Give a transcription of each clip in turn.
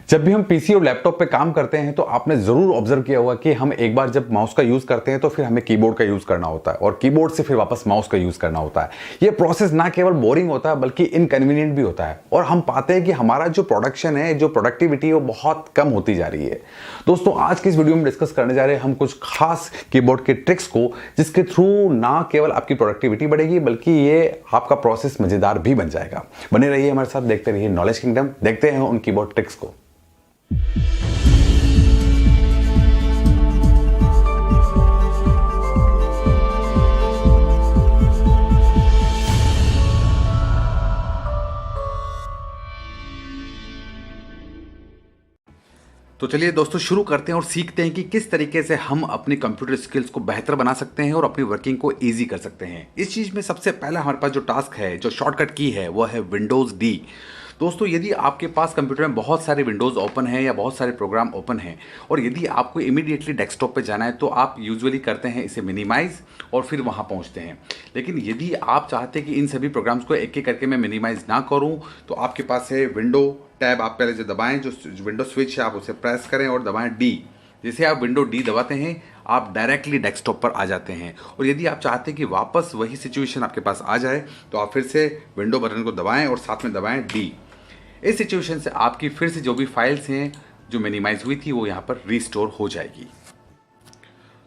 जब भी हम पीसी और लैपटॉप पे काम करते हैं तो आपने ज़रूर ऑब्जर्व किया होगा कि हम एक बार जब माउस का यूज़ करते हैं तो फिर हमें कीबोर्ड का यूज़ करना होता है और कीबोर्ड से फिर वापस माउस का यूज़ करना होता है। ये प्रोसेस ना केवल बोरिंग होता है बल्कि इनकन्वीनियंट भी होता है और हम पाते हैं कि हमारा जो प्रोडक्शन है, जो प्रोडक्टिविटी है, वो बहुत कम होती जा रही है। दोस्तों, आज की इस वीडियो में डिस्कस करने जा रहे हैं हम कुछ खास कीबोर्ड के ट्रिक्स को, जिसके थ्रू ना केवल आपकी प्रोडक्टिविटी बढ़ेगी बल्कि ये आपका प्रोसेस मज़ेदार भी बन जाएगा। बने रहिए हमारे साथ, देखते रहिए नॉलेज किंगडम। देखते हैं उन कीबोर्ड ट्रिक्स को। तो चलिए दोस्तों, शुरू करते हैं और सीखते हैं कि किस तरीके से हम अपनी कंप्यूटर स्किल्स को बेहतर बना सकते हैं और अपनी वर्किंग को इजी कर सकते हैं। इस चीज़ में सबसे पहला हमारे पास जो टास्क है, जो शॉर्टकट की है, वो है विंडोज़ डी। दोस्तों, यदि आपके पास कंप्यूटर में बहुत सारे विंडोज़ ओपन हैं या बहुत सारे प्रोग्राम ओपन हैं और यदि आपको इमीडिएटली डेस्कटॉप पे जाना है तो आप यूजुअली करते हैं इसे मिनिमाइज़ और फिर वहाँ पहुँचते हैं। लेकिन यदि आप चाहते हैं कि इन सभी प्रोग्राम्स को एक एक करके मैं मिनिमाइज़ ना करूँ, तो आपके पास है विंडो टैब। आप पहले जो दबाएं, जो विंडो स्विच है आप उसे प्रेस करें और दबाएं डी। जैसे आप विंडो डी दबाते हैं आप डायरेक्टली डेस्कटॉप पर आ जाते हैं। और यदि आप चाहते हैं कि वापस वही सिचुएशन आपके पास आ जाए तो आप फिर से विंडो बटन को दबाएं और साथ में दबाएं डी। इस सिचुएशन से आपकी फिर से जो भी फाइल्स हैं जो मिनिमाइज हुई थी वो यहाँ पर रीस्टोर हो जाएगी।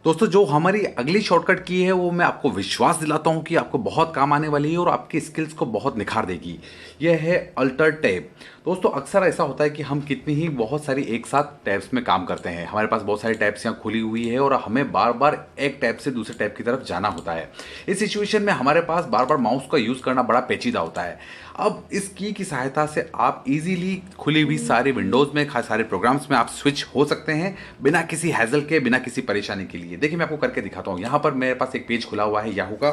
दोस्तों, जो हमारी अगली शॉर्टकट की है वो मैं आपको विश्वास दिलाता हूँ कि आपको बहुत काम आने वाली है और आपकी स्किल्स को बहुत निखार देगी। यह है अल्टर टैब। दोस्तों, अक्सर ऐसा होता है कि हम कितनी ही बहुत सारी एक साथ टैब्स में काम करते हैं। हमारे पास बहुत सारी टैब्स यहाँ खुली हुई है और हमें बार बार एक टैब से दूसरे टैब की तरफ जाना होता है। इस सिचुएशन में हमारे पास बार बार माउस का यूज़ करना बड़ा पेचीदा होता है। अब इस की सहायता से आप इजीली खुली हुई सारी विंडोज़ में, खास सारे प्रोग्राम्स में आप स्विच हो सकते हैं बिना किसी हैजल के, बिना किसी परेशानी के लिए। देखिए, मैं आपको करके दिखाता हूँ। यहाँ पर मेरे पास एक पेज खुला हुआ है याहू का।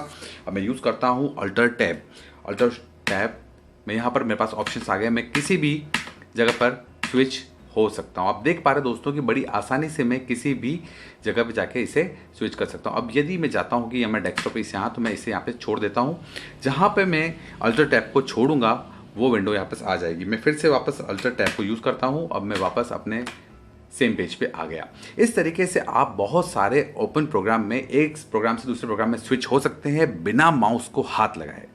अब मैं यूज़ करता हूँ अल्टर टैब। अल्टर टैब में यहाँ पर मेरे पास ऑप्शंस आ गए। मैं किसी भी जगह पर स्विच हो सकता हूँ। आप देख पा रहे दोस्तों कि बड़ी आसानी से मैं किसी भी जगह पे जाके इसे स्विच कर सकता हूँ। अब यदि मैं चाहता हूँ कि या मैं डेस्कटॉप पे इसे यहाँ, तो मैं इसे यहाँ पे छोड़ देता हूँ। जहाँ पे मैं अल्टर टैब को छोड़ूंगा वो विंडो यहाँ पर आ जाएगी। मैं फिर से वापस अल्टर टैब को यूज़ करता हूँ। अब मैं वापस अपने सेम पेज पे आ गया। इस तरीके से आप बहुत सारे ओपन प्रोग्राम में एक प्रोग्राम से दूसरे प्रोग्राम में स्विच हो सकते हैं बिना माउस को हाथ लगाए।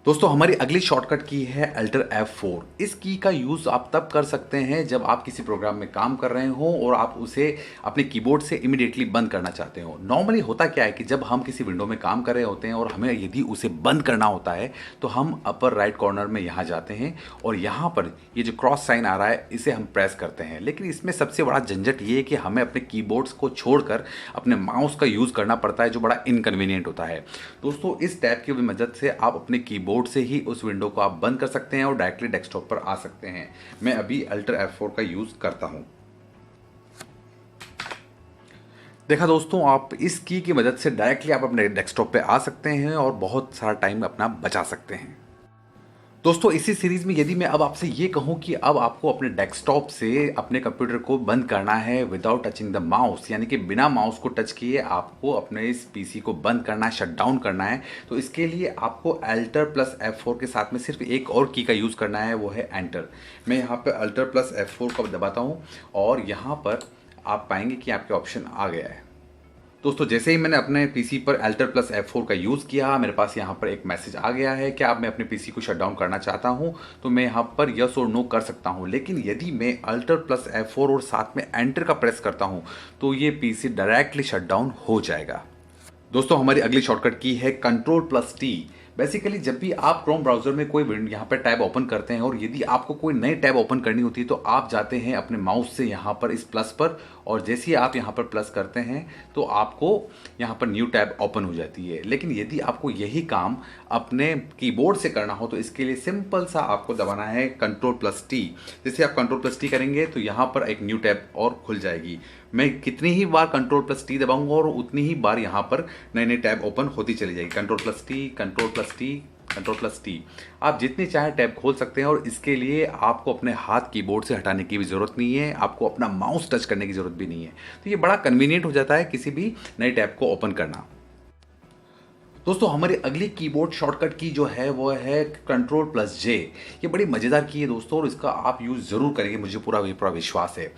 दोस्तों, हमारी अगली शॉर्टकट की है अल्टर F4। इस की का यूज़ आप तब कर सकते हैं जब आप किसी प्रोग्राम में काम कर रहे हो और आप उसे अपने कीबोर्ड से इमीडिएटली बंद करना चाहते हो। नॉर्मली होता क्या है कि जब हम किसी विंडो में काम कर रहे होते हैं और हमें यदि उसे बंद करना होता है तो हम अपर राइट कॉर्नर में यहाँ जाते हैं और यहाँ पर ये जो क्रॉस साइन आ रहा है इसे हम प्रेस करते हैं। लेकिन इसमें सबसे बड़ा झंझट ये है कि हमें अपने कीबोर्ड्स को छोड़कर अपने माउस का यूज़ करना पड़ता है, जो बड़ा इनकन्वीनियंट होता है। दोस्तों, इस टैब की मदद से आप अपने कीबोर्ड से ही उस विंडो को आप बंद कर सकते हैं और डायरेक्टली डेस्कटॉप पर आ सकते हैं। मैं अभी अल्टर F4 का यूज करता हूं। देखा दोस्तों, आप इस की की मदद से डायरेक्टली आप अपने डेस्कटॉप पे आ सकते हैं और बहुत सारा टाइम अपना बचा सकते हैं। दोस्तों, इसी सीरीज में यदि मैं अब आपसे ये कहूँ कि अब आपको अपने डेस्कटॉप से अपने कंप्यूटर को बंद करना है विदाउट टचिंग द माउस, यानी कि बिना माउस को टच किए आपको अपने इस पीसी को बंद करना है, शट डाउन करना है, तो इसके लिए आपको अल्टर प्लस F4 के साथ में सिर्फ एक और की का यूज़ करना है, वो है एंटर। मैं यहाँ पर अल्टर प्लस F4 का दबाता हूँ और यहाँ पर आप पाएंगे कि आपके ऑप्शन आ गया है। दोस्तों, जैसे ही मैंने अपने पीसी पर अल्टर प्लस F4 का यूज़ किया, मेरे पास यहाँ पर एक मैसेज आ गया है कि अब मैं अपने पीसी को शट डाउन करना चाहता हूँ, तो मैं यहाँ पर यस और नो कर सकता हूँ। लेकिन यदि मैं अल्टर प्लस F4 और साथ में एंटर का प्रेस करता हूँ तो ये पीसी डायरेक्टली शट डाउन हो जाएगा। दोस्तों, हमारी अगली शॉर्टकट की है कंट्रोल प्लस टी। बेसिकली जब भी आप क्रोम ब्राउजर में कोई यहाँ पर टैब ओपन करते हैं और यदि आपको कोई नई टैब ओपन करनी होती है तो आप जाते हैं अपने माउस से यहाँ पर इस प्लस पर, और जैसे ही आप यहाँ पर प्लस करते हैं तो आपको यहाँ पर न्यू टैब ओपन हो जाती है। लेकिन यदि आपको यही काम अपने कीबोर्ड से करना हो तो इसके लिए सिंपल सा आपको दबाना है कंट्रोल प्लस टी। जैसे आप कंट्रोल प्लस टी करेंगे तो यहाँ पर एक न्यू टैब और खुल जाएगी। मैं कितनी ही बार कंट्रोल प्लस टी दबाऊंगा और उतनी ही बार यहाँ पर नई नई टैब ओपन होती चली जाएगी। Control plus T, control plus T, control plus T. आप जितनी चाहे टैब खोल सकते हैं और इसके लिए आपको अपने हाथ कीबोर्ड से हटाने की भी ज़रूरत नहीं है, आपको अपना माउस टच करने की ज़रूरत भी नहीं है। तो ये बड़ा कन्वीनियंट हो जाता है किसी भी नई टैब को ओपन करना। दोस्तों हमारी अगली कीबोर्ड शॉर्टकट की जो है वो है कंट्रोल प्लस जे। ये बड़ी मज़ेदार की है दोस्तों, और इसका आप यूज़ ज़रूर करेंगे, मुझे पूरा पूरा विश्वास है।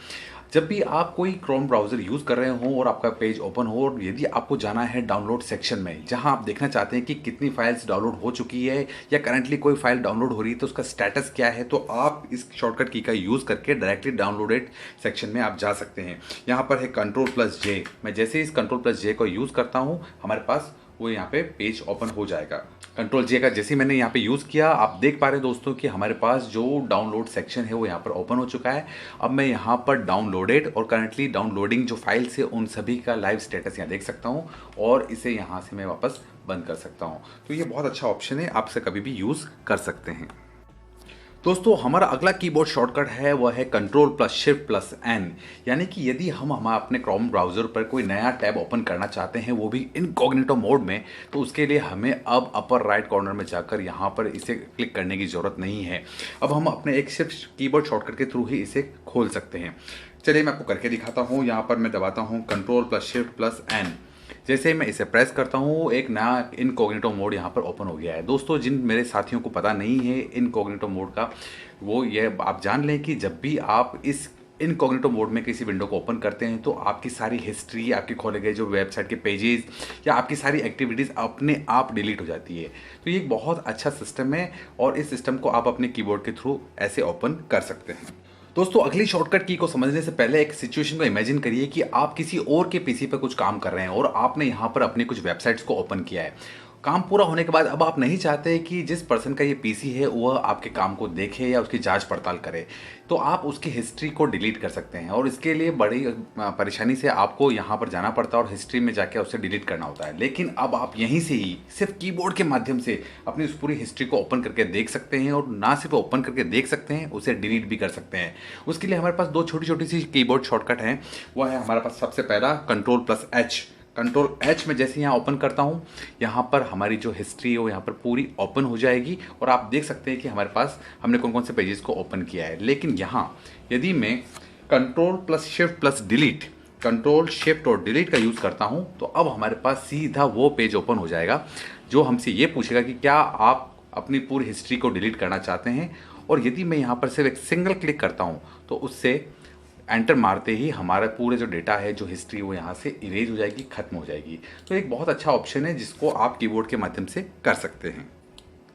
जब भी आप कोई क्रोम ब्राउज़र यूज़ कर रहे हो और आपका पेज ओपन हो, और यदि आपको जाना है डाउनलोड सेक्शन में, जहां आप देखना चाहते हैं कि कितनी फाइल्स डाउनलोड हो चुकी है या करंटली कोई फाइल डाउनलोड हो रही है तो उसका स्टेटस क्या है, तो आप इस शॉर्टकट की का यूज़ करके डायरेक्टली डाउनलोडेड सेक्शन में आप जा सकते हैं। यहाँ पर है कंट्रोल प्लस जे। मैं जैसे इस कंट्रोल प्लस जे को यूज़ करता हूँ, हमारे पास वो यहाँ पे पेज ओपन हो जाएगा। कंट्रोल जे का जैसे ही मैंने यहाँ पे यूज़ किया, आप देख पा रहे हैं दोस्तों कि हमारे पास जो डाउनलोड सेक्शन है वो यहाँ पर ओपन हो चुका है। अब मैं यहाँ पर डाउनलोडेड और करंटली डाउनलोडिंग जो फाइल्स है उन सभी का लाइव स्टेटस यहाँ देख सकता हूँ, और इसे यहाँ से मैं वापस बंद कर सकता हूँ। तो ये बहुत अच्छा ऑप्शन है, आप इसे कभी भी यूज़ कर सकते हैं। दोस्तों हमारा अगला कीबोर्ड शॉर्टकट है वह है control plus shift plus N. यानी कि यदि हम अपने क्रोम ब्राउज़र पर कोई नया टैब ओपन करना चाहते हैं, वो भी इनकॉग्निटो मोड में, तो उसके लिए हमें अब अपर राइट कॉर्नर में जाकर यहाँ पर इसे क्लिक करने की ज़रूरत नहीं है। अब हम अपने एक सिर्फ कीबोर्ड शॉर्टकट के थ्रू ही इसे खोल सकते हैं। चलिए मैं आपको करके दिखाता हूँ। यहाँ पर मैं दबाता हूँ control plus shift plus N. जैसे ही मैं इसे प्रेस करता हूँ, एक नया इनकॉग्निटो मोड यहाँ पर ओपन हो गया है। दोस्तों जिन मेरे साथियों को पता नहीं है इनकॉग्निटो मोड का, वो ये आप जान लें कि जब भी आप इस इनकॉग्निटो मोड में किसी विंडो को ओपन करते हैं तो आपकी सारी हिस्ट्री, आपके खोले गए जो वेबसाइट के पेजेस या आपकी सारी एक्टिविटीज़ अपने आप डिलीट हो जाती है। तो ये एक बहुत अच्छा सिस्टम है, और इस सिस्टम को आप अपने कीबोर्ड के थ्रू ऐसे ओपन कर सकते हैं। दोस्तों अगली शॉर्टकट की को समझने से पहले एक सिचुएशन को इमेजिन करिए कि आप किसी और के पीसी पर कुछ काम कर रहे हैं और आपने यहाँ पर अपनी कुछ वेबसाइट्स को ओपन किया है। काम पूरा होने के बाद अब आप नहीं चाहते कि जिस पर्सन का ये पीसी है वह आपके काम को देखे या उसकी जांच पड़ताल करे, तो आप उसकी हिस्ट्री को डिलीट कर सकते हैं। और इसके लिए बड़ी परेशानी से आपको यहाँ पर जाना पड़ता है और हिस्ट्री में जाके उसे डिलीट करना होता है। लेकिन अब आप यहीं से ही सिर्फ कीबोर्ड के माध्यम से अपनी उस पूरी हिस्ट्री को ओपन करके देख सकते हैं, और ना सिर्फ ओपन करके देख सकते हैं, उसे डिलीट भी कर सकते हैं। उसके लिए हमारे पास दो छोटी छोटी सी कीबोर्ड शॉर्टकट हैं। वह है हमारे पास सबसे पहला control plus H. Control H में जैसे यहाँ ओपन करता हूँ, यहाँ पर हमारी जो हिस्ट्री है वो यहाँ पर पूरी ओपन हो जाएगी, और आप देख सकते हैं कि हमारे पास हमने कौन कौन से पेजेस को ओपन किया है। लेकिन यहाँ यदि मैं control plus shift plus delete, control shift और डिलीट का यूज़ करता हूँ, तो अब हमारे पास सीधा वो पेज ओपन हो जाएगा जो हमसे ये पूछेगा कि क्या आप अपनी पूरी हिस्ट्री को डिलीट करना चाहते हैं। और यदि मैं यहाँ पर सिर्फ एक सिंगल क्लिक करता हूँ तो उससे एंटर मारते ही हमारा पूरे जो डेटा है, जो हिस्ट्री, वो यहाँ से इरेज हो जाएगी, खत्म हो जाएगी। तो एक बहुत अच्छा ऑप्शन है जिसको आप कीबोर्ड के माध्यम से कर सकते हैं।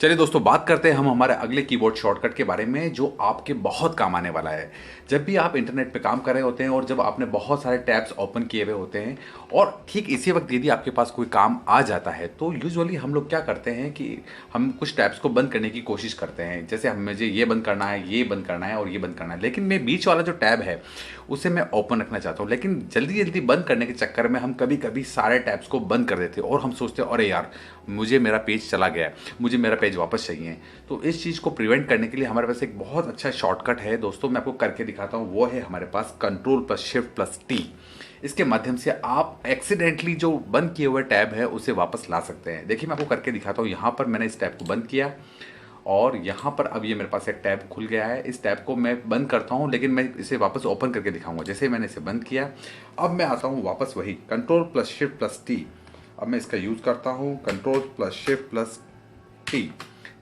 चलिए दोस्तों बात करते हैं हम हमारे अगले कीबोर्ड शॉर्टकट के बारे में जो आपके बहुत काम आने वाला है। जब भी आप इंटरनेट पे काम कर रहे होते हैं और जब आपने बहुत सारे टैब्स ओपन किए हुए होते हैं, और ठीक इसी वक्त यदि आपके पास कोई काम आ जाता है, तो यूजुअली हम लोग क्या करते हैं कि हम कुछ टैब्स को बंद करने की कोशिश करते हैं। जैसे हम मुझे ये बंद करना है, ये बंद करना है और ये बंद करना है, लेकिन मैं बीच वाला जो टैब है उसे मैं ओपन रखना चाहता हूँ। लेकिन जल्दी जल्दी बंद करने के चक्कर में हम कभी कभी सारे टैब्स को बंद कर देते हैं, और हम सोचते हैं अरे यार मुझे मेरा पेज चला गया है, मुझे मेरा पेज वापस चाहिए। तो इस चीज़ को प्रिवेंट करने के लिए हमारे पास एक बहुत अच्छा शॉर्टकट है दोस्तों, मैं आपको करके दिखाता हूँ। वो है हमारे पास control plus shift plus T. इसके माध्यम से आप एक्सीडेंटली जो बंद किए हुए टैब है उसे वापस ला सकते हैं। देखिए मैं आपको करके दिखाता हूँ। यहाँ पर मैंने इस टैब को बंद किया, और यहाँ पर अब ये मेरे पास एक टैब खुल गया है। इस टैब को मैं बंद करता हूँ, लेकिन मैं इसे वापस ओपन करके दिखाऊंगा। जैसे मैंने इसे बंद किया, अब मैं आता हूँ वापस वही control plus shift plus T. अब मैं इसका यूज़ करता हूँ control plus shift plus T.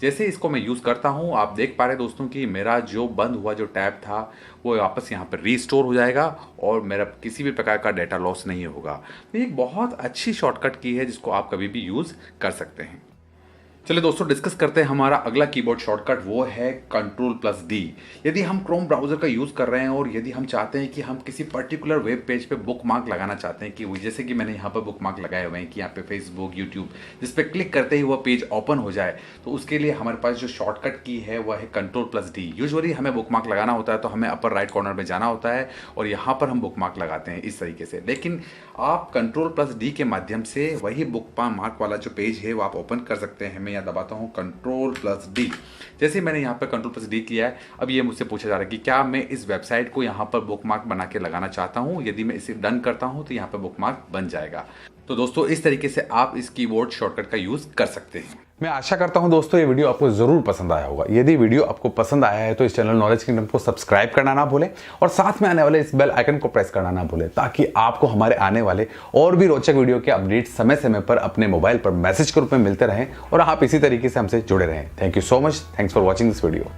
जैसे इसको मैं यूज़ करता हूँ, आप देख पा रहे हैं दोस्तों कि मेरा जो बंद हुआ जो टैब था वो वापस यहाँ पर रीस्टोर हो जाएगा, और मेरा किसी भी प्रकार का डेटा लॉस नहीं होगा। तो ये एक बहुत अच्छी शॉर्टकट की है जिसको आप कभी भी यूज़ कर सकते हैं। चलिए दोस्तों डिस्कस करते हैं हमारा अगला कीबोर्ड शॉर्टकट, वो है कंट्रोल प्लस डी। यदि हम क्रोम ब्राउज़र का यूज़ कर रहे हैं और यदि हम चाहते हैं कि हम किसी पर्टिकुलर वेब पेज पे बुक मार्क लगाना चाहते हैं, कि जैसे कि मैंने यहाँ पर बुक मार्क लगाए हुए हैं कि यहाँ पे फेसबुक, यूट्यूब, जिस पे क्लिक करते ही वह पेज ओपन हो जाए, तो उसके लिए हमारे पास जो शॉर्टकट की है वह है कंट्रोल प्लस डी। यूजुअली हमें बुक मार्क लगाना होता है तो हमें अपर राइट कॉर्नर में जाना होता है और यहाँ पर हम बुक मार्क लगाते हैं इस तरीके से। लेकिन आप कंट्रोल प्लस डी के माध्यम से वही बुक मार्क वाला जो पेज है वो आप ओपन कर सकते हैं। मैं यहाँ दबाता हूँ कंट्रोल प्लस डी। जैसे मैंने यहाँ पर कंट्रोल प्लस डी किया है, अब ये मुझसे पूछा जा रहा है कि क्या मैं इस वेबसाइट को यहाँ पर बुकमार्क बना के लगाना चाहता हूँ। यदि मैं इसे डन करता हूँ तो यहाँ पर बुकमार्क बन जाएगा। तो दोस्तों इस तरीके से आप इस कीबोर्ड शॉर्टकट का यूज कर सकते हैं। मैं आशा करता हूं दोस्तों ये वीडियो आपको जरूर पसंद आया होगा। यदि वीडियो आपको पसंद आया है तो इस चैनल नॉलेज किंगडम को सब्सक्राइब करना ना भूलें और साथ में आने वाले इस बेल आइकन को प्रेस करना ना भूलें, ताकि आपको हमारे आने वाले और भी रोचक वीडियो के अपडेट समय समय पर अपने मोबाइल पर मैसेज के रूप में मिलते रहें और आप इसी तरीके से हमसे जुड़े रहें। Thank you so much. Thanks for watching this video.